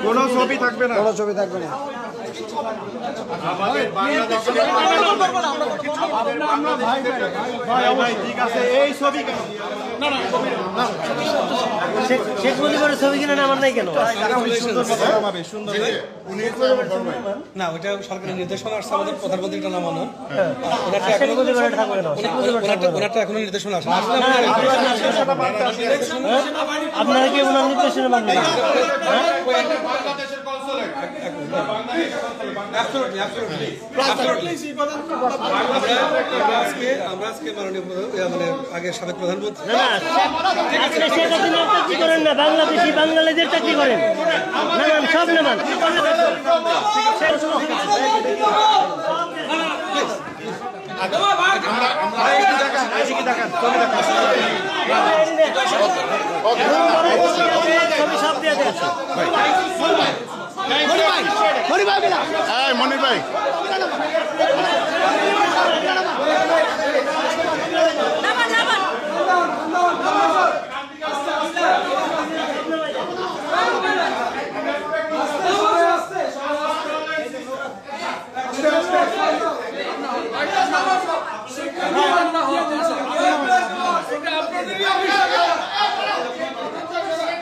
কোনো ছবি থাকবে না, কোনো ছবি থাকবে না। ঠিক আছে, এই ছবি কেন? শেখ মুজিবের ছবি কিনে আমার নাই কেন? না, ওইটা সরকারের নির্দেশনা আসছে, আমাদের প্রধানমন্ত্রীটা নামানো। ওনারটা এখনো নির্দেশনা আসে। আপনারা কি ওনার নির্দেশনা মানবেন? আমরা আজকে মাননীয় আগের সাবেক প্রধানমন্ত্রী চাকরি করেন না, বাংলাদেশি বাঙালিদের চাকরি করেন, নামান সব নামান। মনির ভাই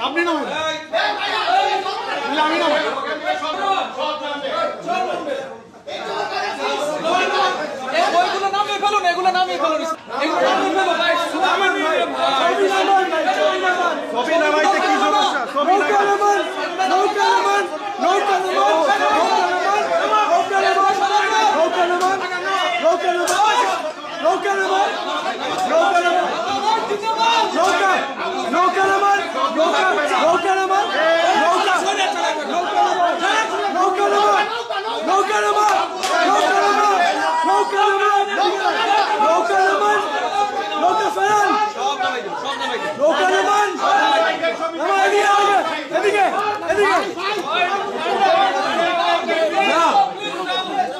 আপনি না আমি না এগুলো নামিয়ে ফেলুন। ছবি নামাইতে কি সমস্যা? ছবি এদিকে